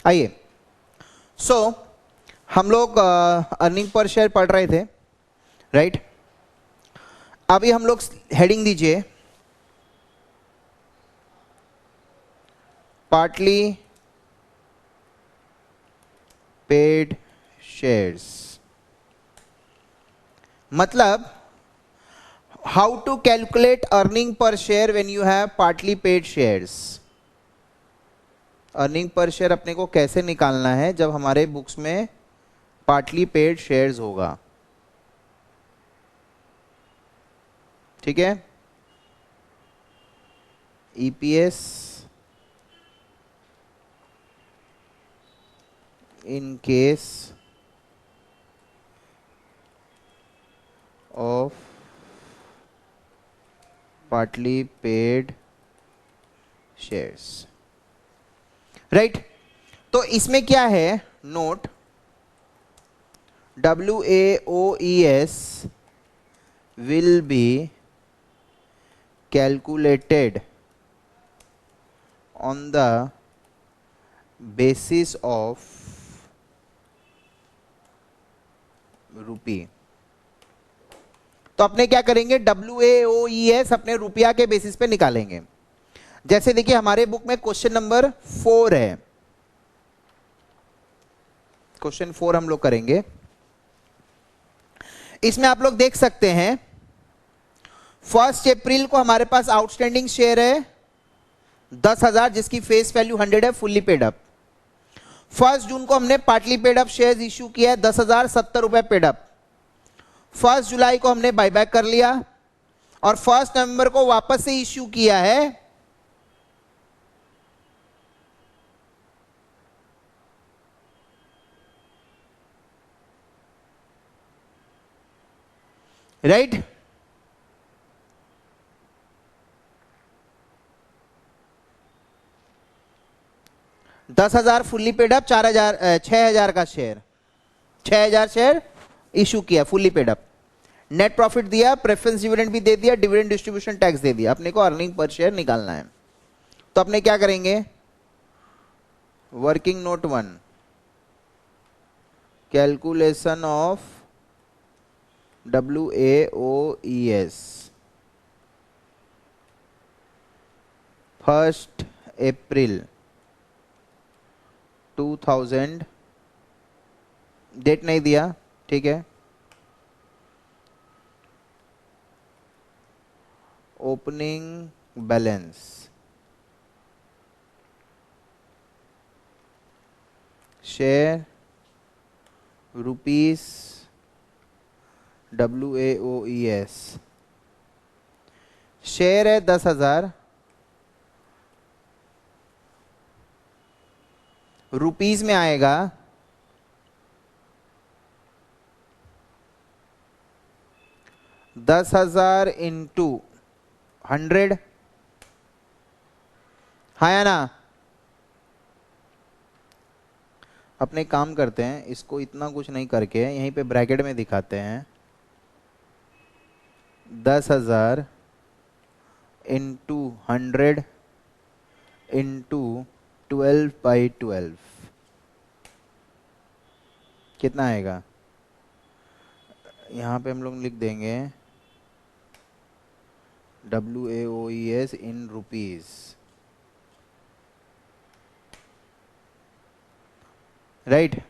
आइए, हम लोग अर्निंग पर शेयर पढ़ रहे थे, राइट? अभी हम लोग हेडिंग दीजिए, पार्टली पेड शेयर्स। मतलब how to calculate earning per share when you have partly paid shares. Earning per share अपने को कैसे निकालना है जब हमारे बुक्स में पार्टली पेड शेयर्स होगा। ठीक है, EPS in case of partly paid shares, right? तो इसमें क्या है, note WAOES will be calculated on the basis of rupee। तो अपने क्या करेंगे, WAOES अपने रुपया के बेसिस पे निकालेंगे। जैसे देखिए हमारे बुक में क्वेश्चन नंबर 4 है, क्वेश्चन 4 हम लोग करेंगे। इसमें आप लोग देख सकते हैं 1 अप्रैल को हमारे पास आउटस्टैंडिंग शेयर है 10,000 जिसकी फेस वैल्यू 100 है, फुल्ली पेड अप। 1 जून को हमने partly paid up shares issue किया है 10,000 70 रुपए पेड अप। 1 जुलाई को हमने बायबैक कर लिया और 1 नवंबर को वापस से इश्यू किया है राइट। 10,000 फुल्ली पेड अप, 4,000 6,000 का शेयर, 6,000 शेयर इशू किया fully paid up. Net profit दिया, प्रेफरेंस डिविडेंड भी दे दिया, डिविडेंड डिस्ट्रीब्यूशन टैक्स दे दिया। अपने को अर्निंग पर शेयर निकालना है, तो अपने क्या करेंगे, working note 1, calculation of WAOES 1 April 2000, date नहीं दिया, ठीक है। Opening balance, share rupees WAOES, share है 10,000, रुपीस में आएगा 10,000 इंटू 100, हाँ या ना? अपने काम करते हैं, इसको इतना कुछ नहीं करके यहीं पे ब्रैकेट में दिखाते हैं, 10,000 इंटू 100 इंटू 12/12 कितना आएगा? यहाँ पे हम लोग लिख देंगे WAOES इन रुपीस, राइट?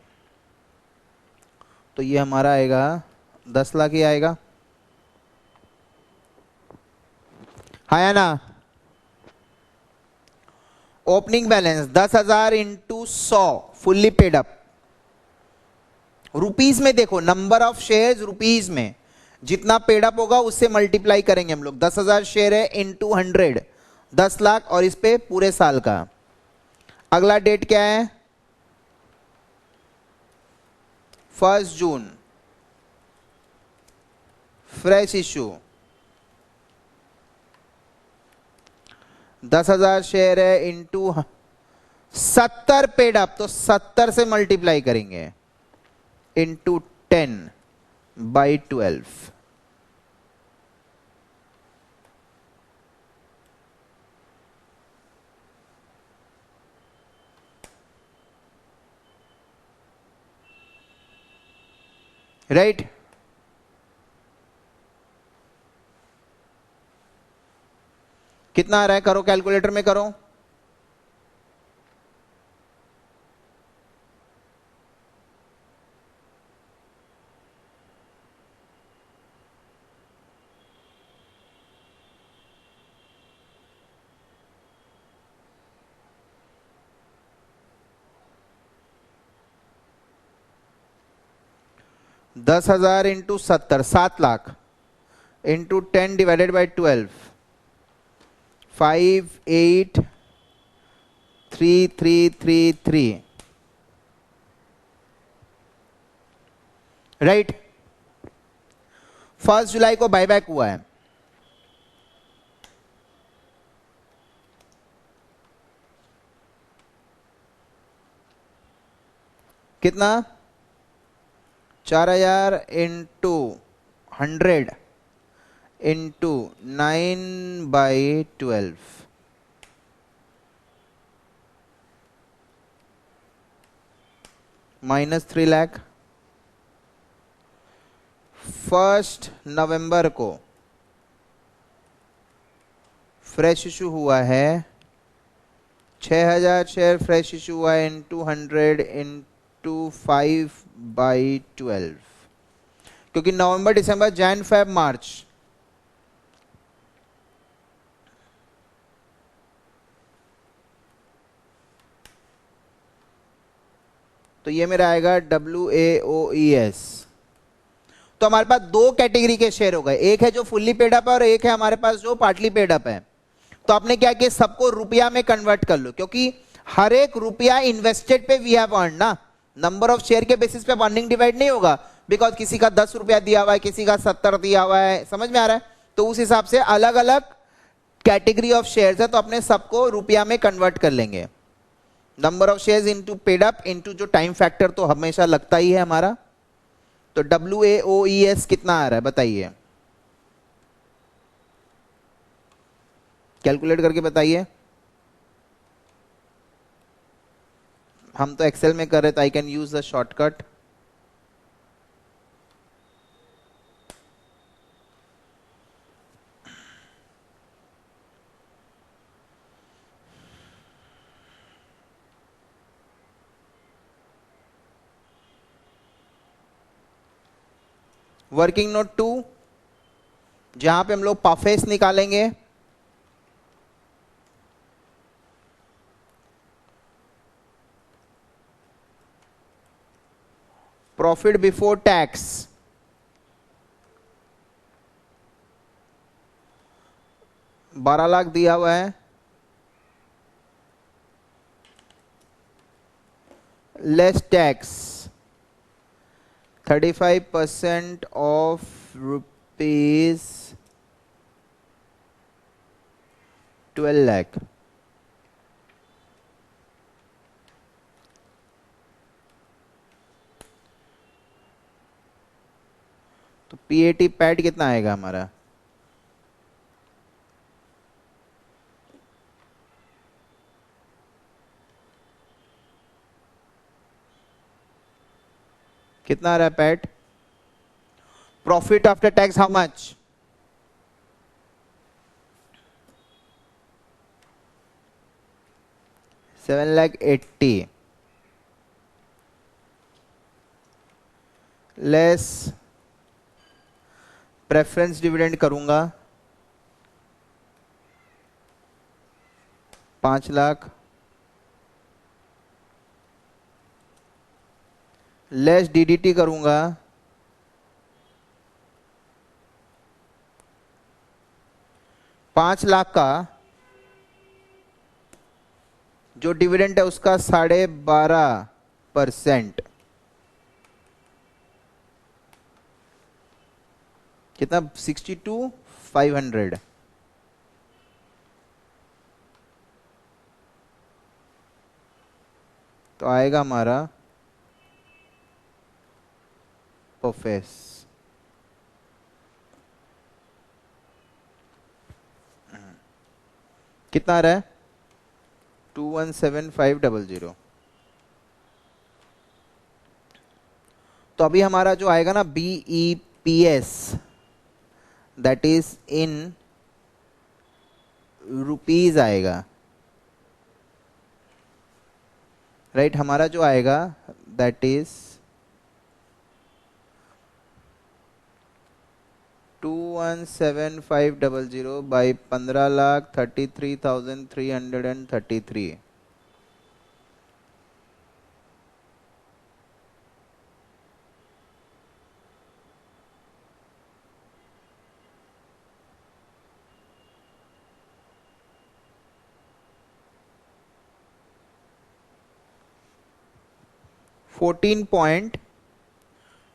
तो ये हमारा आएगा 10 लाख ही आएगा, हाँ या ना? Opening balance 10,000 into 100 fully paid up. Rupees में देखो, नंबर ऑफ शेयर्स रुपीस में, जितना पेड अप होगा उससे मल्टीप्लाई करेंगे हम लोग। 10,000 शेयर है इंटू 100, 10 लाख, और इस पे पूरे साल का। अगला डेट क्या है, 1 जून, फ्रेश इश्यू, 10,000 शेयर है इंटू 70 पेड अप, तो 70 से मल्टीप्लाई करेंगे इंटू 10/12, राइट। कितना आ रहा है, करो कैलकुलेटर में करो। दस हजार into 70, 7 lakh, into 10 divided by 12, 583333, right. 1 जुलाई को बायबैक हुआ है, कितना, 4000 इंटू 100 इंटू 9/12, -3 लाख। 1 नवंबर को फ्रेश इशू हुआ है, 6000 शेयर फ्रेश इशू हुआ है, इंटू 100 इंटू 5/12, क्योंकि नवंबर, दिसंबर, जैन, फेब, मार्च, तो ये मेरा आएगा WAOES। तो हमारे पास दो कैटेगरी के शेयर हो गए, एक है जो फुल्ली पेड अप है और एक है हमारे पास जो पार्टली पेड अप है। तो आपने क्या किया, सबको रुपया में कन्वर्ट कर लो, क्योंकि हर एक रुपया इन्वेस्टेड पे वी हैव अर्न ना, नंबर ऑफ शेयर के बेसिस पे अर्निंग डिवाइड नहीं होगा, बिकॉज किसी का 10 रुपया दिया हुआ है, किसी का 70 दिया हुआ है, समझ में आ रहा है। तो उस हिसाब से अलग अलग कैटेगरी ऑफ शेयर्स है, तो अपने सबको रुपया में कन्वर्ट कर लेंगे। Number of shares into paid up into जो टाइम फैक्टर तो हमेशा लगता ही है हमारा। तो WAOES कितना आ रहा है बताइए, कैलकुलेट करके बताइए। हम तो एक्सेल में कर रहे थे, I can use the shortcut. Working note 2, जहां पे हम लोग परफेस निकालेंगे, प्रॉफिट बिफोर टैक्स, $12 लाख दिया हुआ है, less tax 35% of rupees 12 lakh. तो PAT पैट कितना आएगा हमारा, कितना आ रहा है PAT, profit after tax how much, 7,80,000 less preference dividend करूंगा 5 लाख, लेस DDT करूंगा 5 लाख का जो डिविडेंड है उसका 12.5%, कितना, 62,500। तो आएगा हमारा परफेस, कितना आ रहा है, 217500। तो अभी हमारा जो आएगा ना BEPS, that is in rupees आएगा, राइट हमारा जो आएगा that is 217,500 by 15,33,333। Fourteen point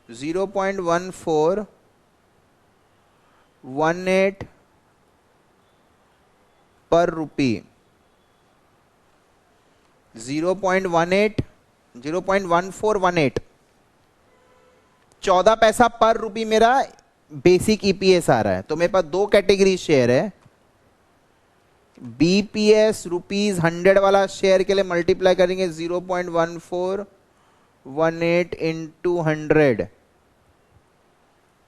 0.1418 पर रुपी, 0.1418, 14 पैसा पर रुपी मेरा बेसिक ईपीएस आ रहा है। तो मेरे पास दो कैटेगरी शेयर है, बीपीएस रुपीज 100 वाला शेयर के लिए मल्टीप्लाई करेंगे 0.1418 इंटू 100,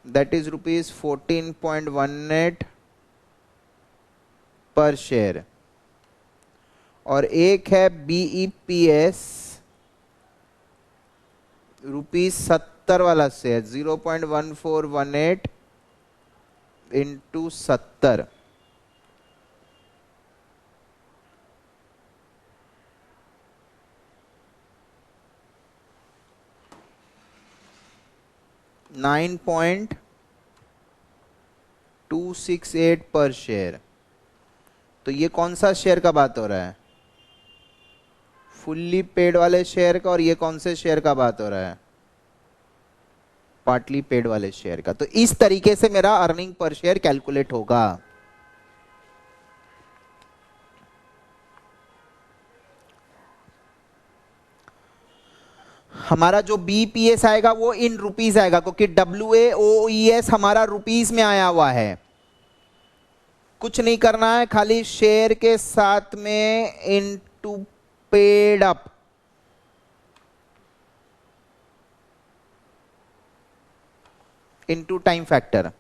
दैट इज रुपीज 14.18 पर शेयर। और एक है बीईपीएस रुपीज 70 वाला शेयर, 0.1418 इंटू 70, $9.268 पर शेयर। तो ये कौन सा शेयर का बात हो रहा है? फुल्ली पेड वाले शेयर का। और ये कौन से शेयर का बात हो रहा है? पार्टली पेड वाले शेयर का। तो इस तरीके से मेरा अर्निंग पर शेयर कैलकुलेट होगा। हमारा जो बीपीएस आएगा वो इन रुपीज आएगा, क्योंकि WAOES हमारा रुपीज में आया हुआ है। कुछ नहीं करना है, खाली शेयर के साथ में into paid up, into time factor.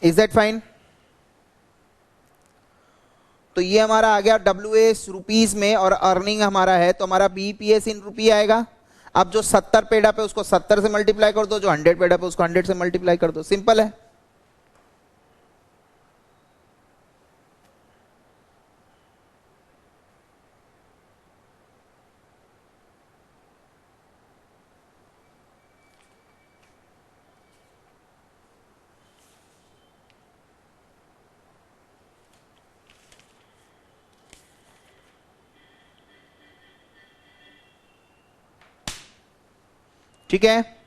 Is that fine? तो ये हमारा आ गया WAS रुपीज में और अर्निंग हमारा है, तो हमारा बीपीएस इन रुपी आएगा। अब जो 70 पेड अप है उसको 70 से मल्टीप्लाई कर दो, जो 100 पेड अप है उसको 100 से मल्टीप्लाई कर दो, सिंपल है। ठीक है,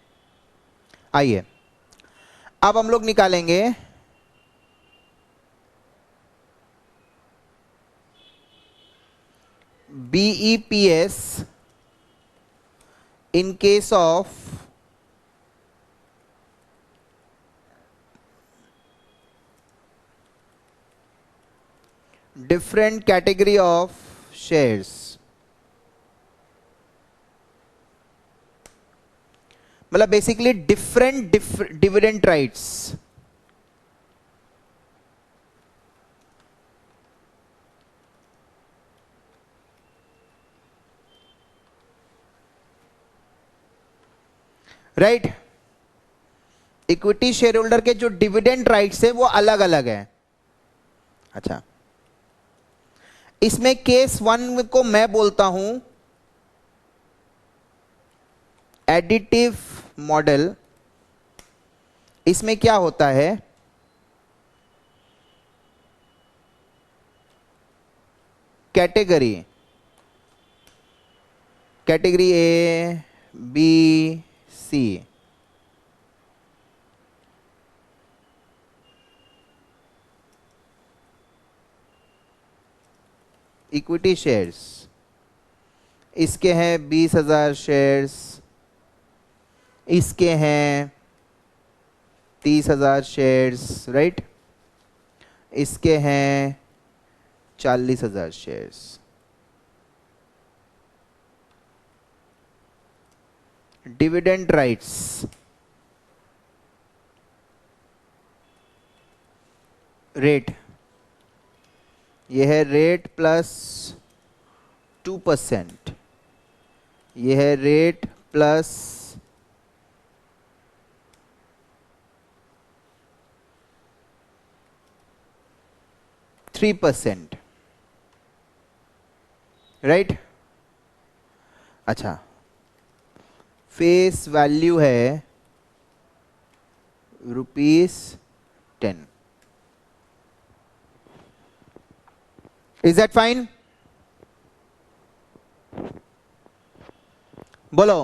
आइए अब हम लोग निकालेंगे BEPS in case of different category of shares। मतलब basically different dividend rights. Right, equity share holder के जो डिविडेंड राइट्स है वो अलग अलग है। अच्छा, इसमें केस 1 को मैं बोलता हूं एडिटिव मॉडल। इसमें क्या होता है, category A, B C. Equity shares इसके हैं 20,000 शेयर्स, इसके हैं 30,000 शेयर्स, राइट, इसके हैं 40,000 शेयर्स। डिविडेंड राइट्स रेट, यह है रेट प्लस 2%, यह है रेट प्लस 3%, राइट। अच्छा, फेस वैल्यू है ₹10। Is that fine? बोलो।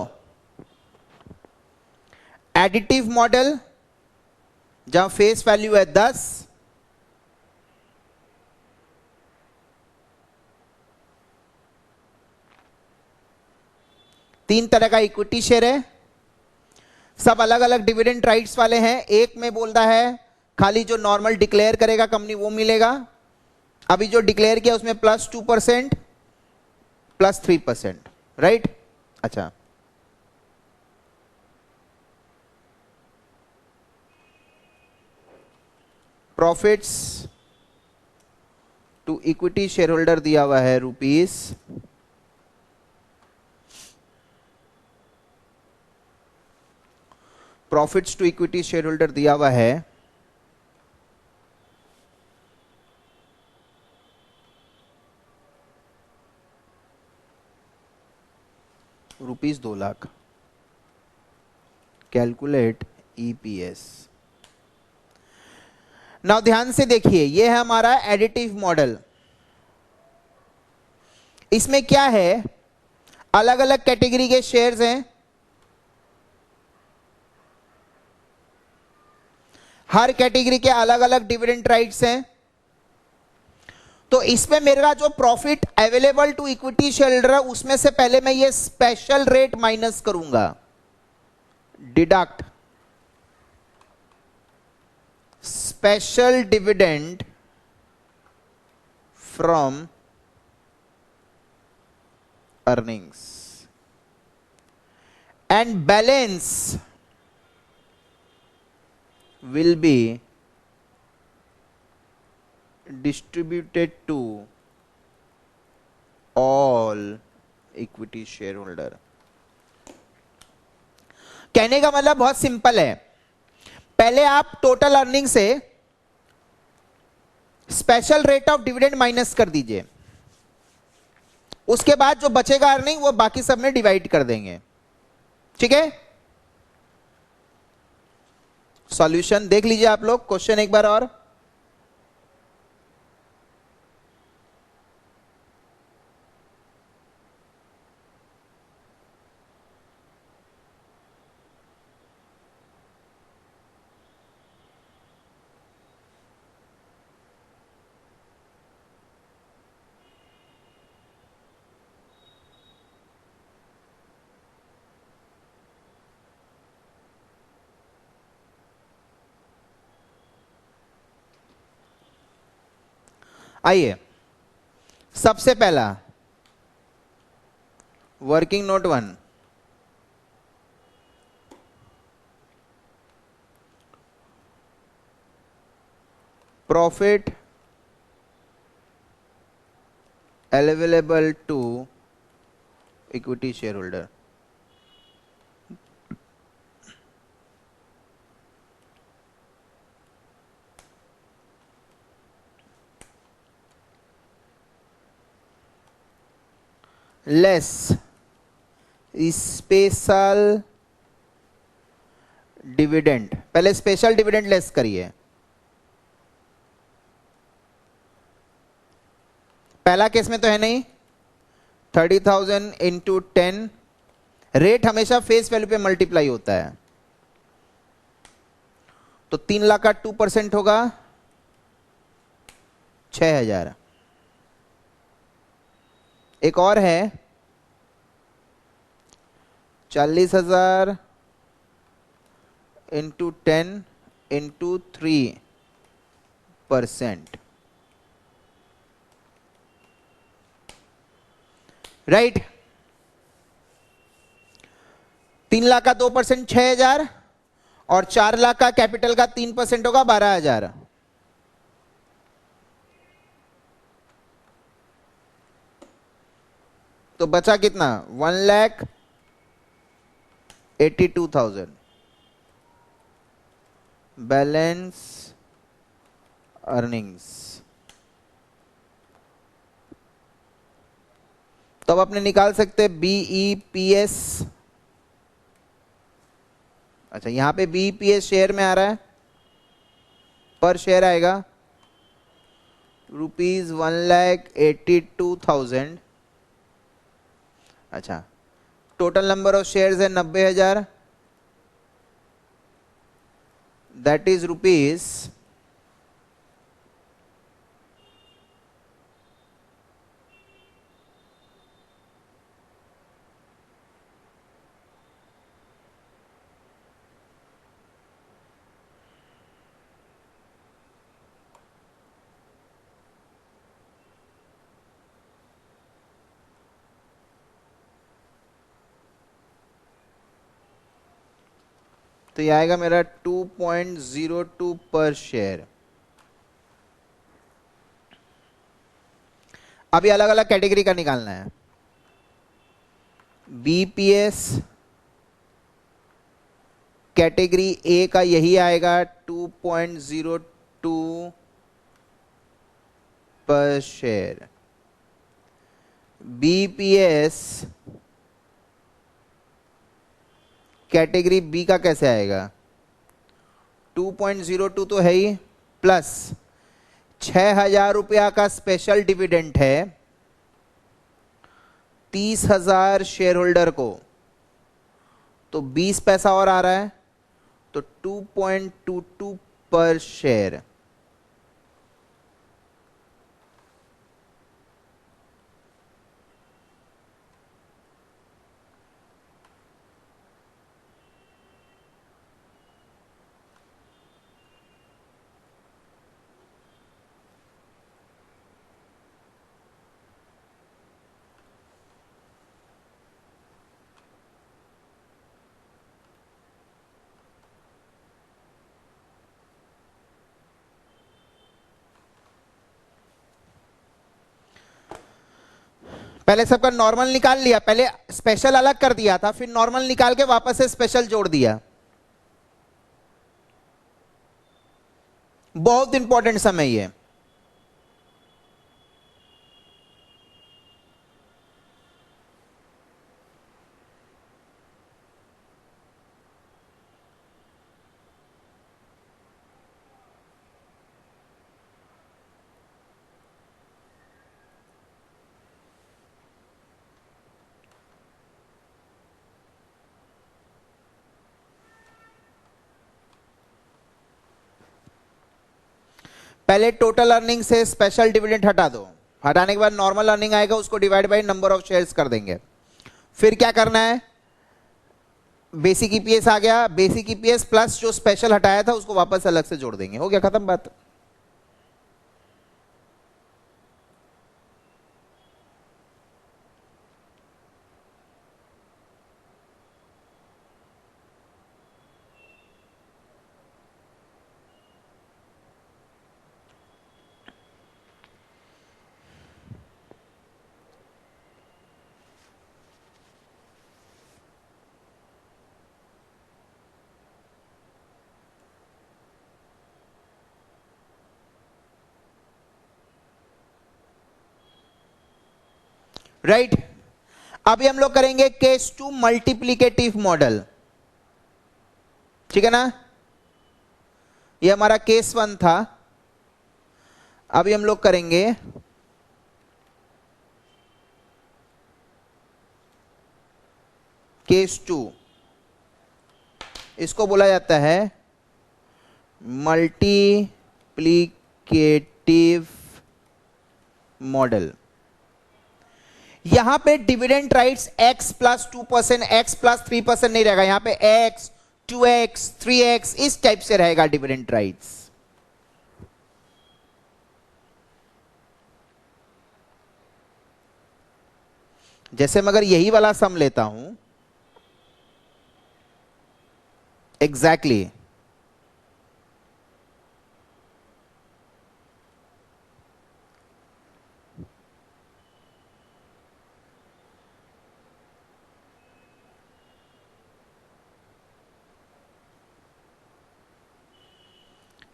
एडिटिव मॉडल जहां फेस वैल्यू है 10, तीन तरह का इक्विटी शेयर है, सब अलग अलग डिविडेंड राइट्स वाले हैं। एक में बोलता है खाली जो नॉर्मल डिक्लेयर करेगा कंपनी वो मिलेगा, अभी जो डिक्लेयर किया उसमें प्लस 2% प्लस 3%, राइट। अच्छा, profits to equity shareholder दिया हुआ है ₹, profits to equity shareholder दिया हुआ है ₹2 लाख। Calculate EPS. नाउ ध्यान से देखिए, यह है हमारा एडिटिव मॉडल। इसमें क्या है, अलग अलग कैटेगरी के शेयर्स हैं, हर कैटेगरी के अलग अलग डिविडेंड राइट्स हैं। तो इसमें मेरा जो profit available to equity shareholder है उसमें से पहले मैं ये स्पेशल रेट माइनस करूंगा, deduct special dividend from earnings and balance will be distributed to all equity shareholder। कहने का मतलब बहुत सिंपल है, पहले आप टोटल अर्निंग से special rate of dividend minus कर दीजिए, उसके बाद जो बचेगा अर्निंग वो बाकी सब में डिवाइड कर देंगे, ठीक है। सॉल्यूशन देख लीजिए आप लोग, क्वेश्चन एक बार और। आइए, सबसे पहला working note 1, profit available to equity shareholder. Less special dividend, पहले स्पेशल डिविडेंड लेस करिए। पहला केस में तो है नहीं, 30,000 इंटू 10 रेट हमेशा फेस वैल्यू पे मल्टीप्लाई होता है। तो 3 लाख का 2% होगा 6,000। एक और है 40,000 इंटू 10 इंटू 3%, राइट। 3 लाख का 2% 6,000 और 4 लाख का कैपिटल का 3% होगा 12,000। तो बचा कितना? 1,82,000 बैलेंस अर्निंग्स। तो अब अपने निकाल सकते हैं BEPS। अच्छा, यहां पे BEPS शेयर में आ रहा है, पर शेयर आएगा ₹1,82,000। अच्छा, टोटल नंबर ऑफ शेयर्स है 90,000, दैट इज रुपीज तो ये आएगा मेरा 2.02 पर शेयर। अभी अलग अलग कैटेगरी का निकालना है। BPS कैटेगरी ए का यही आएगा 2.02 पर शेयर। BPS कैटेगरी बी का कैसे आएगा? 2.02 तो है ही, प्लस 6,000 रुपया का स्पेशल डिविडेंड है 30,000 शेयर होल्डर को, तो 20 पैसा और आ रहा है, तो 2.22 पर शेयर। पहले सबका नॉर्मल निकाल लिया, पहले स्पेशल अलग कर दिया था, फिर नॉर्मल निकाल के वापस से स्पेशल जोड़ दिया। बहुत इंपॉर्टेंट समय ये। पहले टोटल अर्निंग से स्पेशल डिविडेंड हटा दो, हटाने के बाद नॉर्मल अर्निंग आएगा, उसको divide by number of shares कर देंगे। फिर क्या करना है? बेसिक ईपीएस आ गया, बेसिक ईपीएस प्लस जो स्पेशल हटाया था उसको वापस अलग से जोड़ देंगे। हो गया खत्म बात। राइट अभी हम लोग करेंगे केस 2 मल्टीप्लीकेटिव मॉडल, ठीक है ना? ये हमारा केस 1 था। अभी हम लोग करेंगे केस 2, इसको बोला जाता है मल्टीप्लिकेटिव मॉडल। यहां पे dividend rights x plus 2%, x plus 3% नहीं रहेगा, यहां पे x, 2x, 3x इस टाइप से रहेगा डिविडेंड राइट्स। जैसे मैं अगर यही वाला सम लेता हूं एग्जैक्टली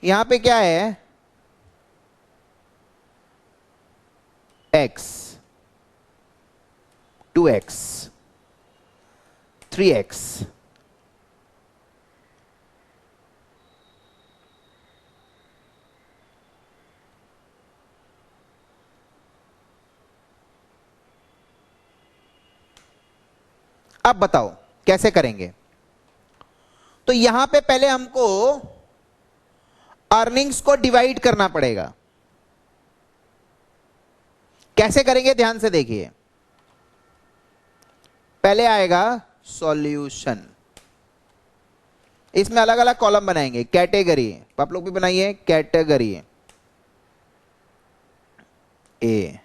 यहां पे क्या है, x, 2x, 3x, अब बताओ कैसे करेंगे। तो यहां पे पहले हमको अर्निंग्स को डिवाइड करना पड़ेगा। कैसे करेंगे ध्यान से देखिए। पहले आएगा सॉल्यूशन, इसमें अलग अलग कॉलम बनाएंगे। कैटेगरी, आप लोग भी बनाइए, category A,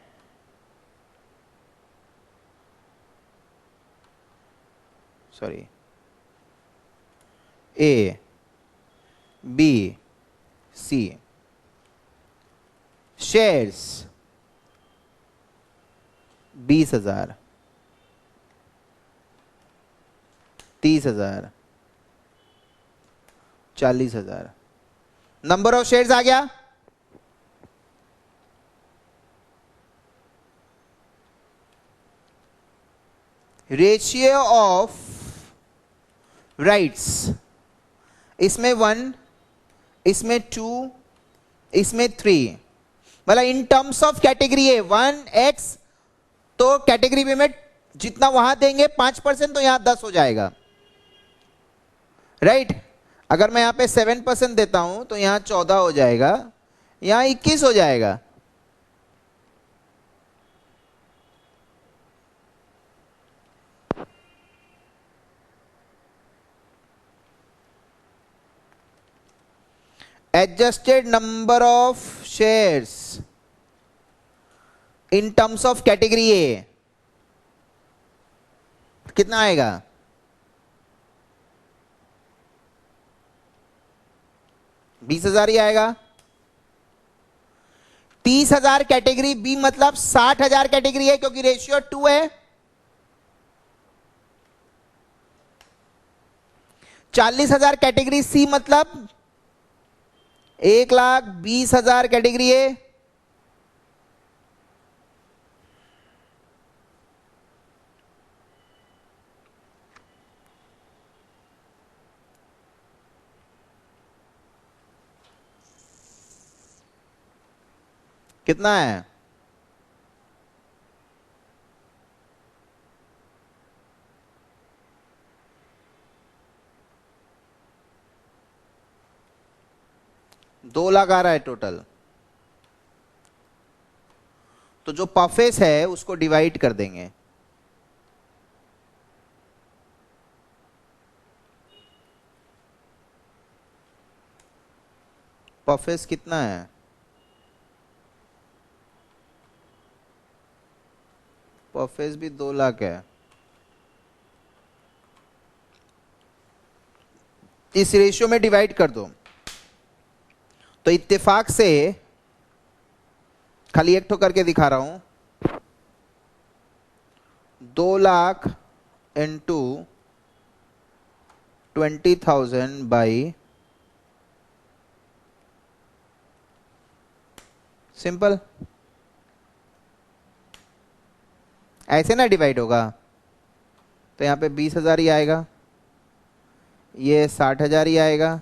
sorry A, B, C, shares 20,000, 30,000, 40,000। Number of shares आ गया। रेशियो ऑफ राइट्स, इसमें 1, इसमें 2, इसमें 3, मतलब in terms of category A 1x, तो कैटेगरी बी में जितना वहां देंगे 5%, तो यहां 10 हो जाएगा, राइट। अगर मैं यहां पे 7% देता हूं तो यहां 14 हो जाएगा, यहां 21 हो जाएगा। Adjusted number of shares in terms of category A कितना आएगा, 20,000 ही आएगा। 30,000 कैटेगरी बी मतलब 60,000 कैटेगरी है, क्योंकि रेशियो 2 है। 40,000 कैटेगरी सी मतलब 1,20,000 कैटेगरी ए। कितना है, दो लाख आ रहा है टोटल। तो जो परफेस है उसको डिवाइड कर देंगे। परफेस कितना है, परफेस भी 2 लाख है। इस रेशियो में डिवाइड कर दो, तो इत्तेफाक से खाली एक ठो करके दिखा रहा हूं, 2 लाख इंटू 20,000 बाई, सिंपल ऐसे ना डिवाइड होगा। तो यहां पे 20,000 ही आएगा, ये 60,000 ही आएगा,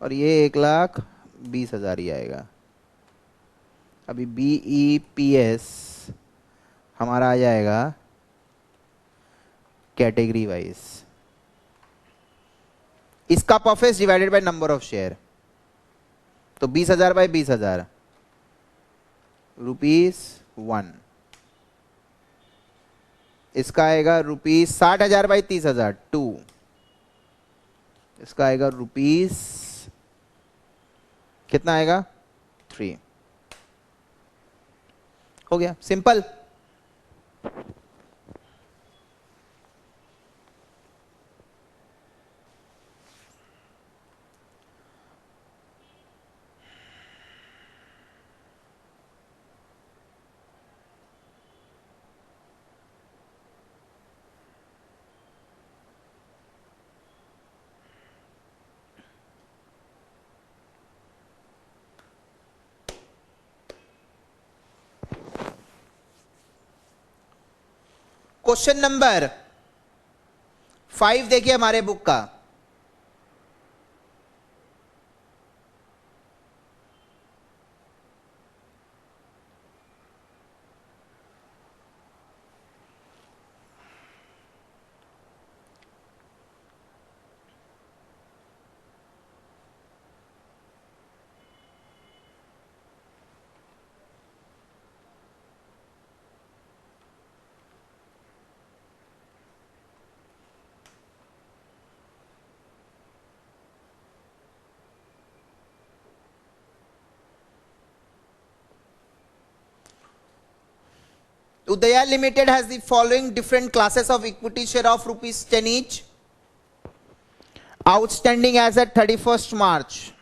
और ये 1,20,000 ही आएगा। अभी BEPS हमारा आ जाएगा कैटेगरी वाइज, इसका परफेस divided by number of share, तो 20,000 बाय 20,000 ₹1। इसका आएगा ₹60,000 बाई 30,000 2। इसका आएगा रुपीस कितना आएगा 3। हो गया सिंपल। क्वेश्चन नंबर 5 देखिए हमारे बुक का। Udaya Limited has the following different classes of equity share of ₹10 each. Outstanding as at 31st March.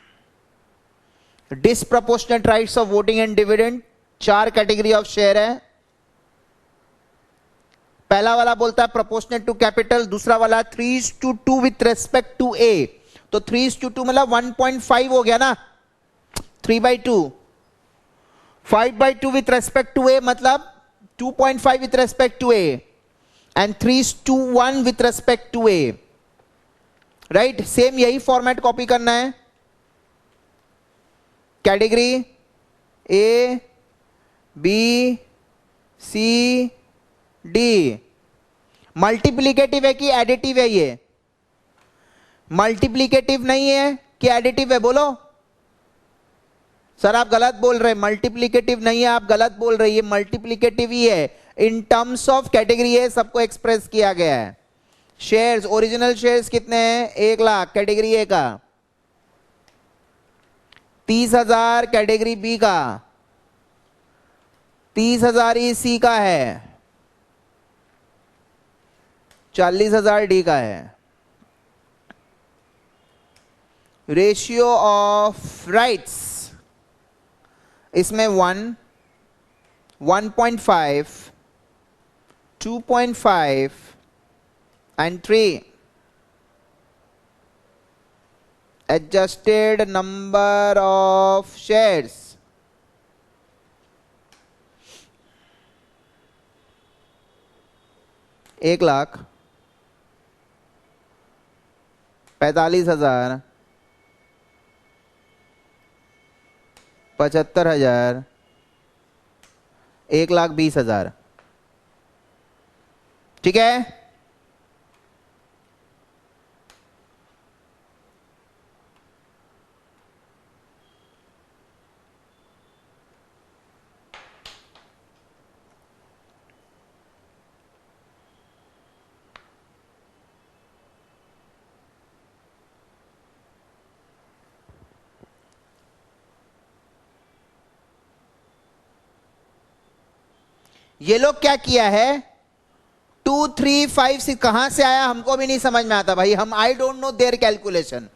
Disproportionate rights of voting and dividend. 4 category of share है। पहला वाला बोलता है प्रोपोर्शनेट टू कैपिटल, दूसरा वाला 3:2 विथ रेस्पेक्ट टू ए। तो 3:2 मतलब 1.5 हो गया ना, 3/2। 5/2 विथ रेस्पेक्ट टू ए मतलब 2.5 with respect to A, and 3:1 with respect to A, right? Same यही फॉर्मेट कॉपी करना है। Category A, B, C, D। Multiplicative है कि एडिटिव है? ये मल्टीप्लीकेटिव नहीं है कि एडिटिव है? बोलो सर, आप गलत बोल रहे हैं। मल्टीप्लिकेटिव नहीं है, आप गलत बोल रहे हैं। ये मल्टीप्लिकेटिव ही है। In terms of category A सबको एक्सप्रेस किया गया है। शेयर्स, ओरिजिनल शेयर्स कितने हैं? 1 लाख कैटेगरी ए का, 30,000 कैटेगरी बी का, 30,000 ही सी का है, 40,000 डी का है। रेशियो ऑफ राइट्स इसमें 1, 1.5, 2.5 and 3। adjusted number of shares, एक लाख, 45,000, 75,000, 1,20,000। ठीक है। ये लोग क्या किया है? 2, 3, 5, 6 कहां से आया हमको भी नहीं समझ में आता भाई। हम I don't know their calculation.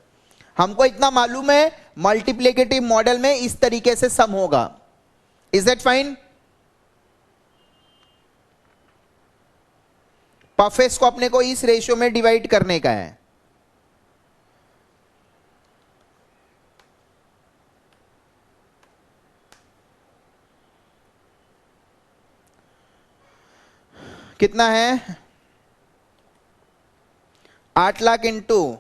हमको इतना मालूम है मल्टीप्लिकेटिव मॉडल में इस तरीके से सम होगा। Is that fine? परफेस को अपने को इस रेशियो में डिवाइड करने का है। कितना है? 8 लाख इंटू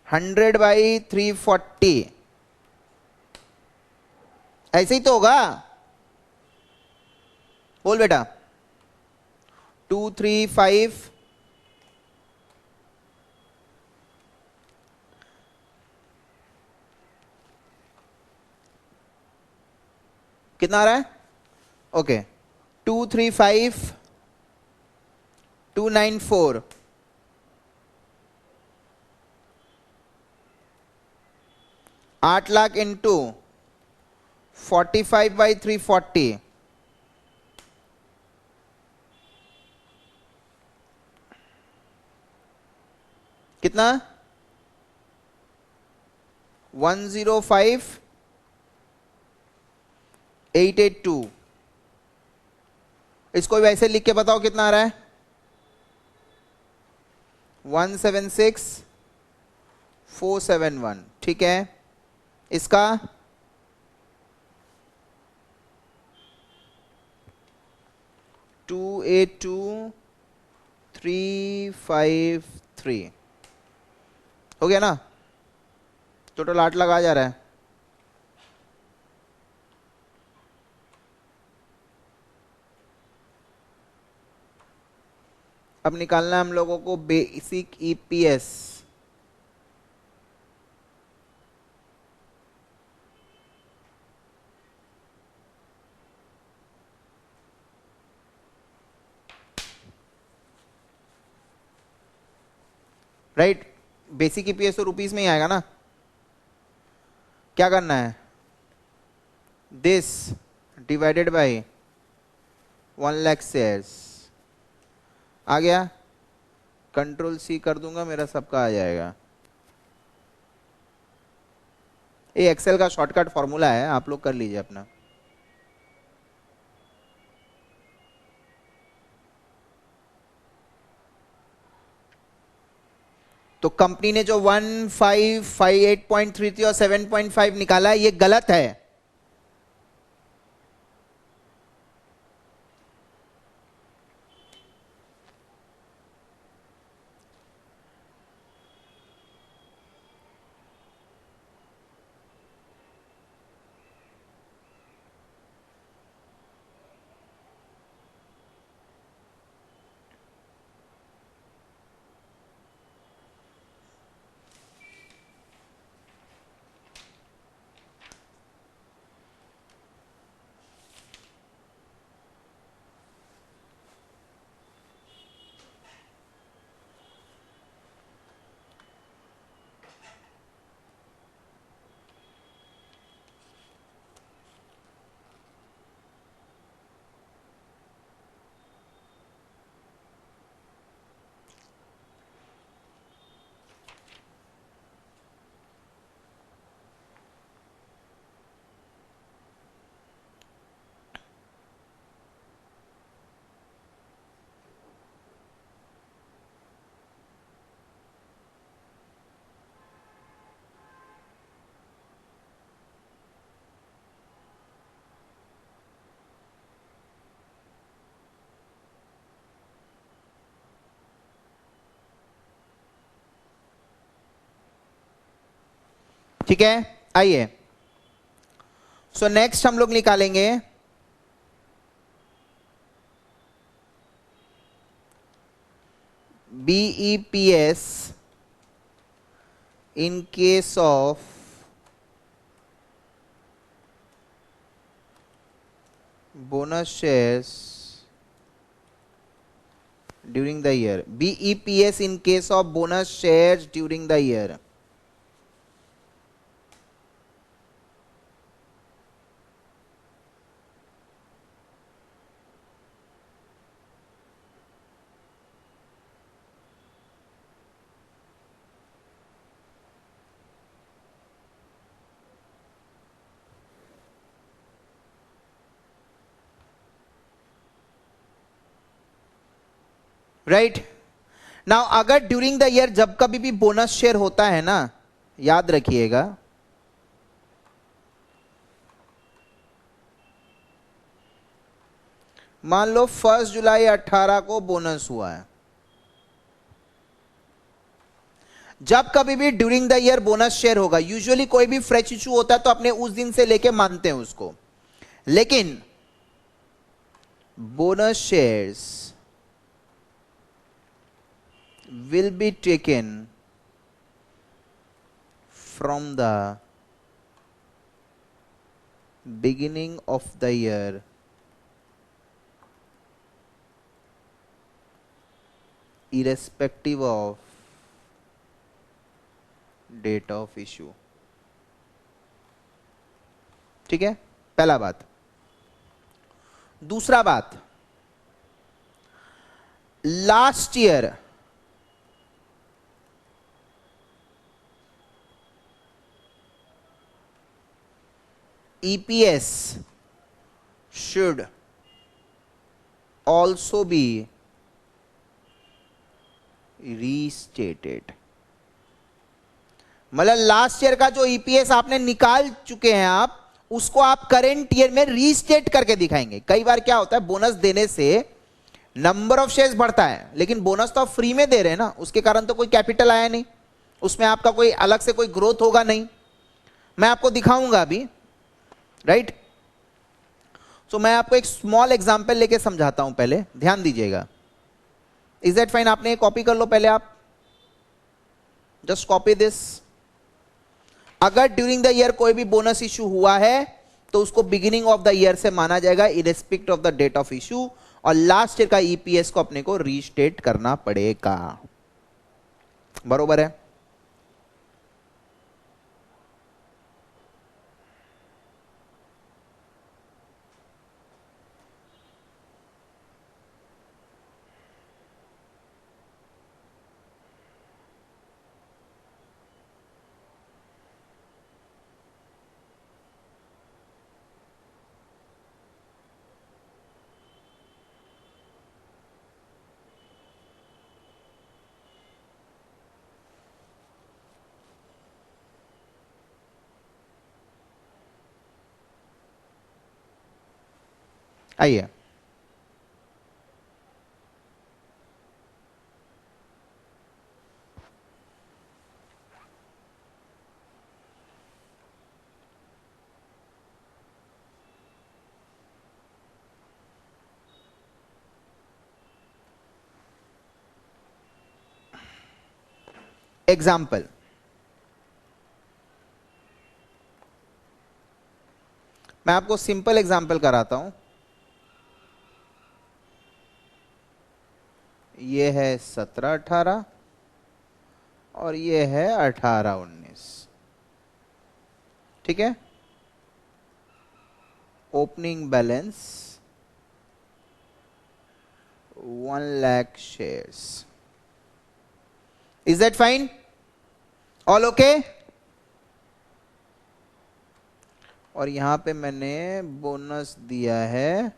100/340, ऐसे ही तो होगा। बोल बेटा। 2, 3, 5, कितना आ रहा है? ओके 235,294 8 लाख इंटू 45/340 कितना? 105,882। इसको वैसे लिख के बताओ कितना आ रहा है? 176,471। ठीक है, इसका 282,353 हो गया ना? टोटल 8 लाख आ जा रहा है। अब निकालना है हम लोगों को basic EPS. Right, basic EPS तो रुपीस में ही आएगा ना। क्या करना है? This divided by 1 lakh shares. आ गया? कंट्रोल सी कर दूंगा, मेरा सबका आ जाएगा। ये एक्सेल का शॉर्टकट फॉर्मूला है, आप लोग कर लीजिए अपना। तो कंपनी ने जो 1558.33 और 7.5 निकाला है, ये गलत है। ठीक है, आइए। सो नेक्स्ट हम लोग निकालेंगे BEPS in case of bonus shares during the year. BEPS in case of bonus shares during the year. Right now, अगर ड्यूरिंग द ईयर जब कभी भी बोनस शेयर होता है ना, याद रखिएगा, मान लो 1 जुलाई 18 को बोनस हुआ है, जब कभी भी during the year bonus share होगा, यूजुअली कोई भी फ्रेश इशू होता है तो अपने उस दिन से लेके मानते हैं उसको, लेकिन bonus shares will be taken from the beginning of the year irrespective of date of issue। ठीक है, पहला बात। दूसरा बात, last year EPS should also be restated। मतलब लास्ट ईयर का जो EPS आपने निकाल चुके हैं आप, उसको आप करेंट ईयर में रीस्टेट करके दिखाएंगे। कई बार क्या होता है, बोनस देने से नंबर ऑफ शेयर्स बढ़ता है, लेकिन बोनस तो आप फ्री में दे रहे हैं ना, उसके कारण तो कोई कैपिटल आया नहीं, उसमें आपका कोई अलग से कोई ग्रोथ होगा नहीं। मैं आपको दिखाऊंगा अभी, राइट। सो मैं आपको एक स्मॉल एग्जांपल लेके समझाता हूं, पहले ध्यान दीजिएगा। Is that fine? आपने कॉपी कर लो पहले, आप जस्ट कॉपी दिस। अगर ड्यूरिंग द ईयर कोई भी बोनस इशू हुआ है तो उसको बिगिनिंग ऑफ द ईयर से माना जाएगा irrespective of the date of issue, और लास्ट ईयर का ईपीएस को अपने को रीस्टेट करना पड़ेगा। बरोबर है? आइए, एग्जाम्पल। मैं आपको सिंपल एग्जाम्पल कराता हूं। ये है 17-18 और ये है 18-19। ठीक है, opening balance 1 lakh shares. Is that fine? All okay? और यहां पे मैंने बोनस दिया है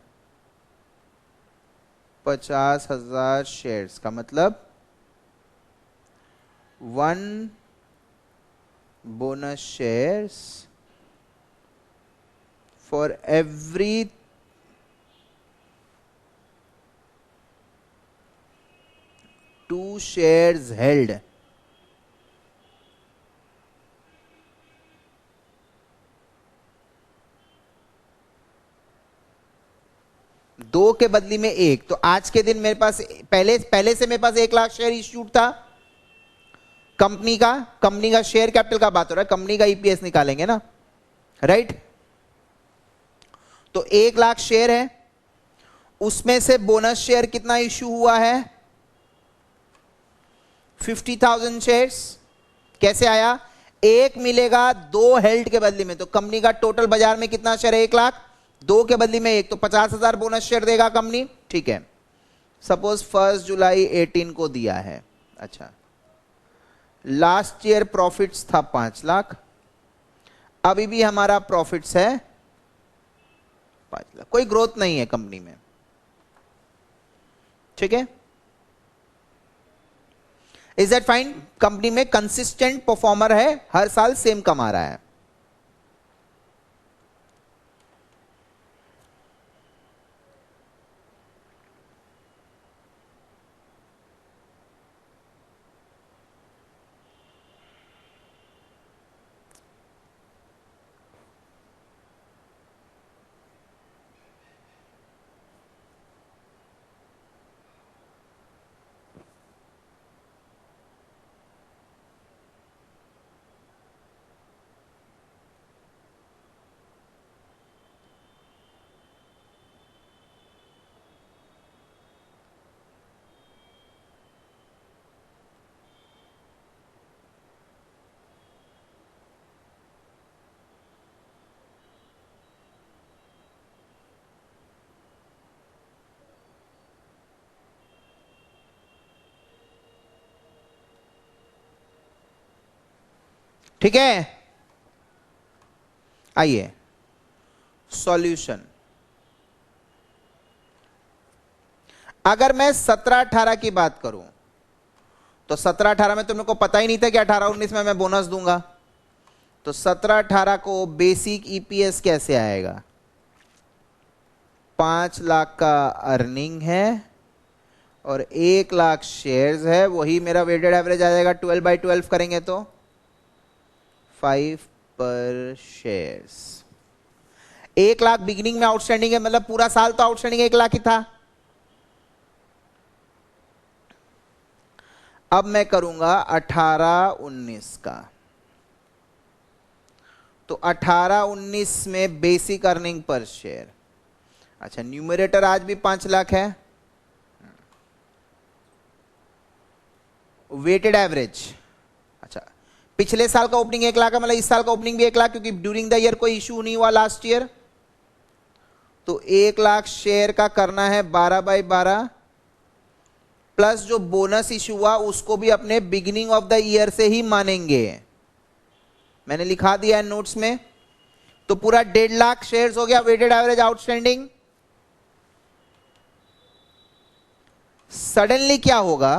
50,000 शेयर्स का, मतलब 1 bonus shares for every 2 shares held. दो के बदली में एक, तो आज के दिन मेरे पास पहले से मेरे पास 1 लाख शेयर इश्यूड था कंपनी का शेयर कैपिटल का बात हो रहा है, कंपनी का ईपीएस निकालेंगे ना, राइट। तो 1 लाख शेयर है, उसमें से बोनस शेयर कितना इश्यू हुआ है? 50,000 शेयर्स। कैसे आया? एक मिलेगा 2 हेल्ड के बदले में, तो कंपनी का टोटल बाजार में कितना शेयर है? 1 लाख, 2 के बदले में 1, तो 50,000 बोनस शेयर देगा कंपनी। ठीक है, सपोज 1 जुलाई 18 को दिया है। अच्छा, लास्ट ईयर प्रॉफिट्स था 5 लाख, अभी भी हमारा प्रॉफिट्स है 5 लाख, कोई ग्रोथ नहीं है कंपनी में। ठीक है, इज दैट फाइन? कंपनी में कंसिस्टेंट परफॉर्मर है, हर साल सेम कमा रहा है। ठीक है, आइए सॉल्यूशन। अगर मैं 17-18 की बात करूं तो 17-18 में तुम लोग को पता ही नहीं था कि 18-19 में मैं बोनस दूंगा, तो 17-18 को बेसिक ईपीएस कैसे आएगा? 5 लाख का अर्निंग है और 1 लाख शेयर्स है, वही मेरा वेटेड एवरेज आ जाएगा। 12/12 करेंगे तो 5 पर शेयर्स। 1 लाख बिगिनिंग में आउटस्टैंडिंग है, मतलब पूरा साल तो आउटस्टैंडिंग 1 लाख ही था। अब मैं करूंगा 18-19 का, तो 18-19 में बेसिक अर्निंग पर शेयर, अच्छा न्यूमरेटर आज भी 5 लाख है, वेटेड एवरेज, अच्छा पिछले साल का ओपनिंग 1 लाख है, मतलब इस साल का ओपनिंग भी 1 लाख, क्योंकि ड्यूरिंग द ईयर कोई इशू नहीं हुआ लास्ट ईयर, तो 1 लाख शेयर का करना है 12/12, प्लस जो बोनस इशू हुआ उसको भी अपने बिगिनिंग ऑफ द ईयर से ही मानेंगे, मैंने लिखा दिया है नोट्स में। तो पूरा 1.5 लाख शेयर्स हो गया वेटेड एवरेज आउटस्टैंडिंग। सडनली क्या होगा,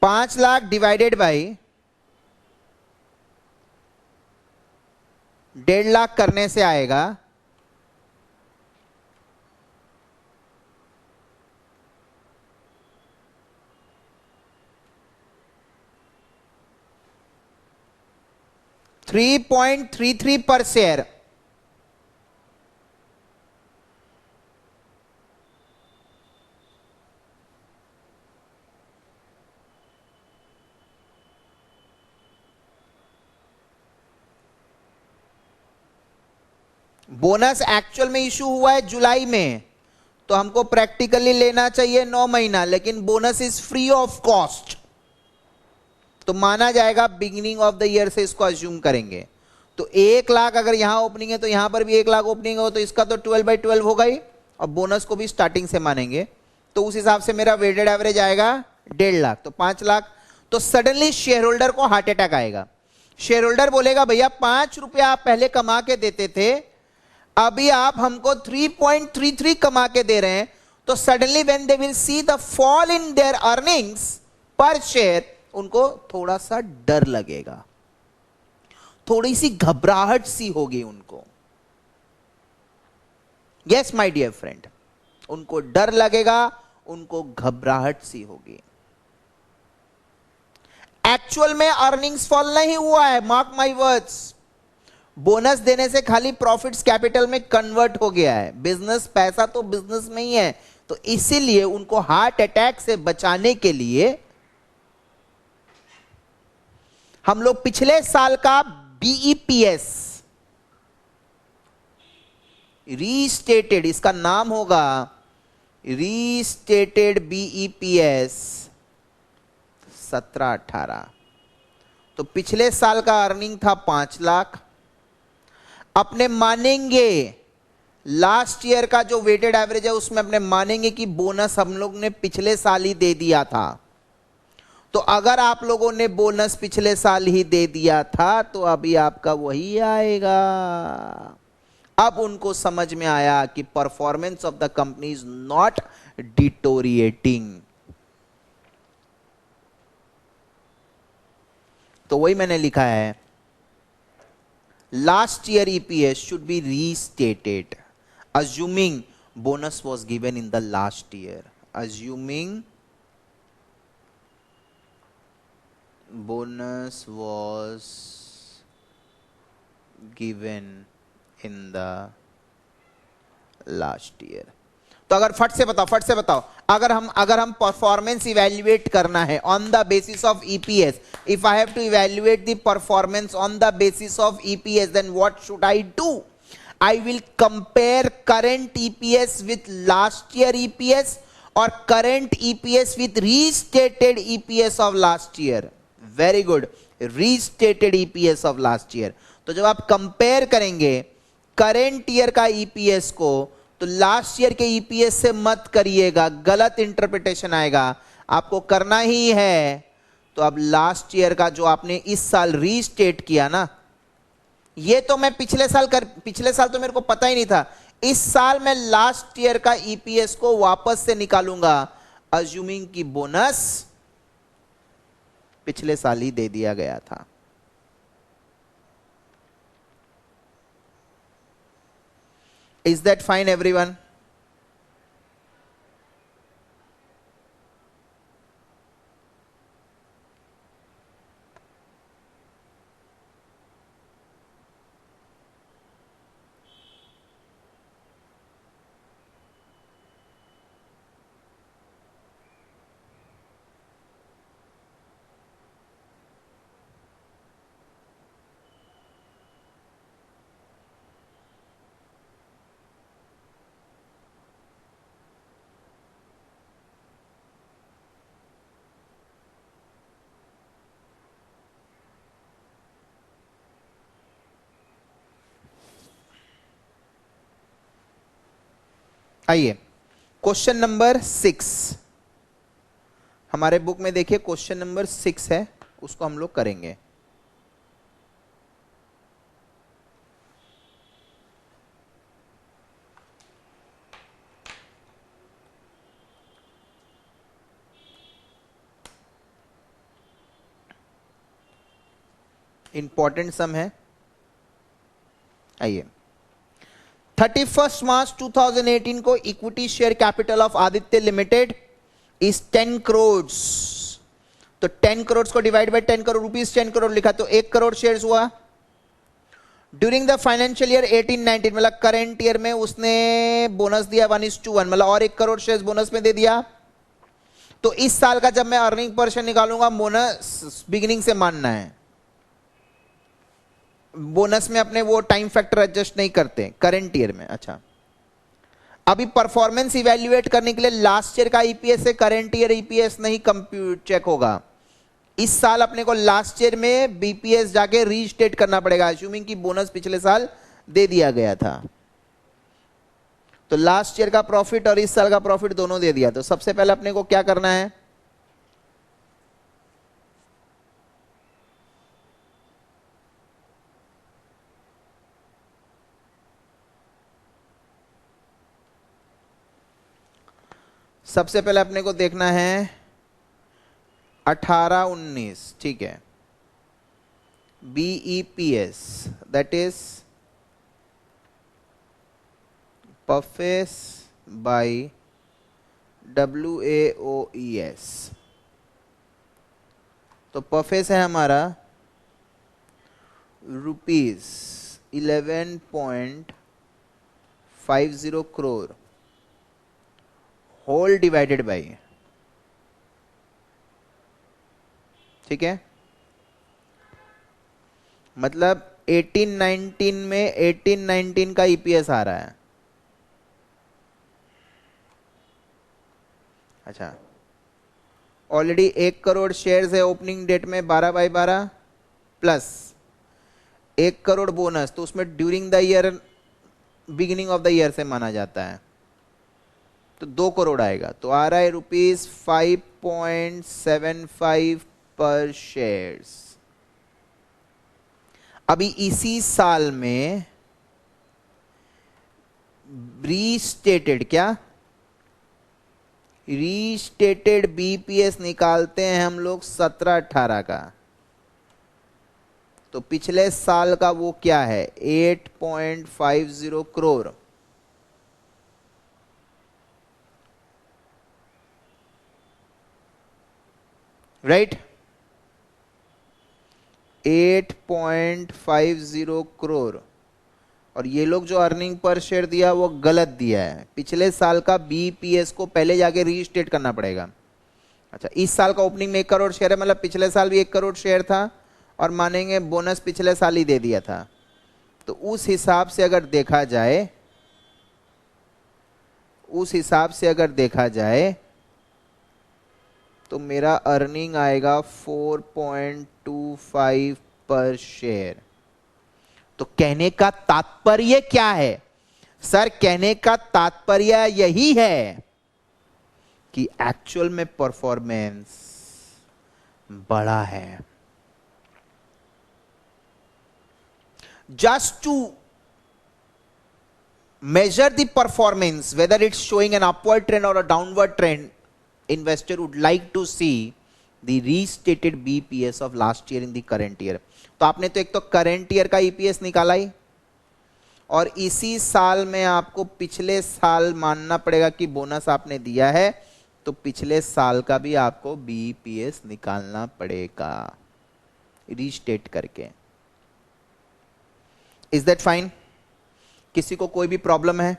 $5 लाख डिवाइडेड बाई 1.5 लाख करने से आएगा 3.33 पर शेयर। बोनस एक्चुअल में इशू हुआ है जुलाई में, तो हमको प्रैक्टिकली लेना चाहिए 9 महीना, लेकिन bonus is free of cost, तो माना जाएगा बिगिनिंग ऑफ द ईयर से इसको अज्यूम करेंगे। तो 1 लाख अगर यहां ओपनिंग है तो यहां पर भी 1 लाख ओपनिंग हो, तो इसका तो 12/12 होगा ही, और बोनस को भी स्टार्टिंग से मानेंगे, तो उस हिसाब से मेरा वेटेड एवरेज आएगा 1.5 लाख, तो 5 लाख। तो सडनली शेयर होल्डर को हार्ट अटैक आएगा। शेयर होल्डर बोलेगा भैया 5 रुपया आप पहले कमा के देते थे, अभी आप हमको 3.33 कमा के दे रहे हैं, तो suddenly when they will see the fall in their earnings पर शेयर, उनको थोड़ा सा डर लगेगा, थोड़ी सी घबराहट सी होगी उनको। यस माय डियर फ्रेंड, उनको डर लगेगा, उनको घबराहट सी होगी। एक्चुअल में अर्निंग्स फॉल नहीं हुआ है, मार्क माय वर्ड्स। बोनस देने से खाली प्रॉफिट्स कैपिटल में कन्वर्ट हो गया है, बिजनेस पैसा तो बिजनेस में ही है, तो इसीलिए उनको हार्ट अटैक से बचाने के लिए हम लोग पिछले साल का बीईपीएस रीस्टेटेड, इसका नाम होगा रीस्टेटेड बीईपीएस 17-18, तो पिछले साल का अर्निंग था 5 लाख, अपने मानेंगे लास्ट ईयर का जो वेटेड एवरेज है उसमें अपने मानेंगे कि बोनस हम लोग ने पिछले साल ही दे दिया था, तो अगर आप लोगों ने बोनस पिछले साल ही दे दिया था तो अभी आपका वही आएगा। अब उनको समझ में आया कि performance of the company is not deteriorating, तो वही मैंने लिखा है last year EPS should be restated assuming bonus was given in the last year, assuming bonus was given in the last year। तो अगर फट से बताओ अगर हम परफॉर्मेंस इवैल्यूएट करना है on the basis of EPS, if I have to evaluate the performance on the basis of EPS, then what should I do? I will compare current EPS with last year EPS और current EPS with restated EPS of last year. Very good, restated EPS of last year. तो जब आप compare करेंगे current year का EPS को तो last year के EPS से मत करिएगा, गलत इंटरप्रिटेशन आएगा। आपको करना ही है तो अब लास्ट ईयर का जो आपने इस साल रीस्टेट किया ना, ये तो मैं पिछले साल तो मेरे को पता ही नहीं था, इस साल मैं लास्ट ईयर का ईपीएस को वापस से निकालूंगा, अज्यूमिंग की बोनस पिछले साल ही दे दिया गया था। Is that fine, everyone? आइए क्वेश्चन नंबर 6 हमारे बुक में देखिए, क्वेश्चन नंबर 6 है, उसको हम लोग करेंगे। इंपॉर्टेंट सम है। आइए, 31 मार्च 2018 को equity share capital of Aditya limited is 10 crore. तो 10 करोड़ को divide by 10 crore rupees, 10 crore लिखा तो 1 करोड़ शेयर्स हुआ। ड्यूरिंग द फाइनेंशियल ईयर 18-19 मतलब करंट ईयर में उसने बोनस दिया 1:1 मतलब और 1 करोड़ शेयर्स बोनस में दे दिया। तो इस साल का जब मैं अर्निंग पर शेयर निकालूंगा, बोनस बिगिनिंग से मानना है, बोनस में अपने वो टाइम फैक्टर एडजस्ट नहीं करते करंट ईयर में। अच्छा, अभी परफॉर्मेंस इवैल्यूएट करने के लिए लास्ट ईयर का ईपीएस से करंट ईयर ईपीएस नहीं कंप्यूट चेक होगा, इस साल अपने को लास्ट ईयर में बीपीएस जाके रीस्टेट करना पड़ेगा, अज्यूमिंग कि बोनस पिछले साल दे दिया गया था। तो लास्ट ईयर का प्रॉफिट और इस साल का प्रॉफिट दोनों दे दिया। तो सबसे पहले अपने को क्या करना है, सबसे पहले अपने को देखना है 18-19, ठीक है, बीईपीएस दैट इज परफेस बाय WAOES। तो परफेस है हमारा ₹11.50 करोड़ होल डिवाइडेड बाई, ठीक है, मतलब 18-19 में 18-19 का ईपीएस आ रहा है। अच्छा, ऑलरेडी 1 करोड़ शेयर्स है ओपनिंग डेट में 12/12 प्लस 1 करोड़ बोनस, तो उसमें during the year beginning of the year से माना जाता है, तो 2 करोड़ आएगा। तो आ रहा है ₹5.75 पर शेयर्स। अभी इसी साल में रीस्टेटेड, क्या रीस्टेटेड बीपीएस निकालते हैं हम लोग 17-18 का, तो पिछले साल का वो क्या है 8.50 करोड़। राइट, 8.50 करोड़। और ये लोग जो अर्निंग पर शेयर दिया वो गलत दिया है, पिछले साल का बीपीएस को पहले जाके रीस्टेट करना पड़ेगा। अच्छा, इस साल का ओपनिंग में 1 करोड़ शेयर है, मतलब पिछले साल भी 1 करोड़ शेयर था और मानेंगे बोनस पिछले साल ही दे दिया था। तो उस हिसाब से अगर देखा जाए, तो मेरा अर्निंग आएगा 4.25 पर शेयर। तो कहने का तात्पर्य क्या है, सर कहने का तात्पर्य यही है कि एक्चुअल में परफॉर्मेंस बड़ा है. Just to measure the performance, whether it's showing an upward trend or a downward trend, investor would like to see the restated BPS of last year in the current year. तो आपने तो एक तो current year का EPS निकाला ही, और इसी साल में आपको पिछले साल मानना पड़ेगा कि बोनस आपने दिया है, तो पिछले साल का भी आपको बीपीएस निकालना पड़ेगा रीस्टेट करके. Is that fine? किसी को कोई भी प्रॉब्लम है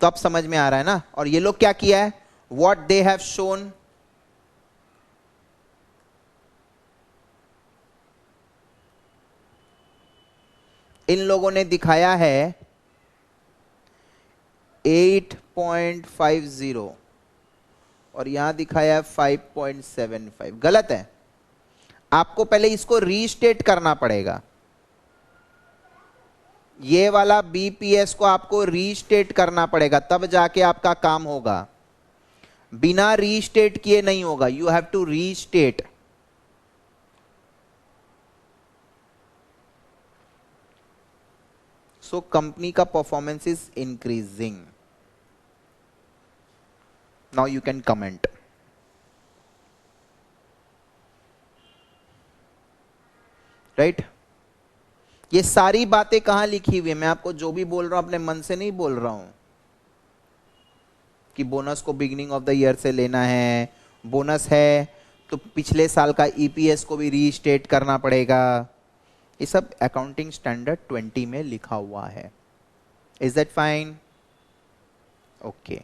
तो अब समझ में आ रहा है ना. और ये लोग क्या किया है, व्हाट दे हैव शोन, इन लोगों ने दिखाया है 8.50 और यहां दिखाया है 5.75. गलत है. आपको पहले इसको रीस्टेट करना पड़ेगा. ये वाला बीपीएस को आपको रीस्टेट करना पड़ेगा, तब जाके आपका काम होगा. बिना रीस्टेट किए नहीं होगा. You have to restate. So company का performance is increasing. Now you can comment. Right? ये सारी बातें कहां लिखी हुई है? मैं आपको जो भी बोल रहा हूं अपने मन से नहीं बोल रहा हूं कि बोनस को बिगिनिंग ऑफ द ईयर से लेना है. बोनस है तो पिछले साल का ईपीएस को भी रीस्टेट करना पड़ेगा. ये सब अकाउंटिंग स्टैंडर्ड 20 में लिखा हुआ है. Is that fine? ओके.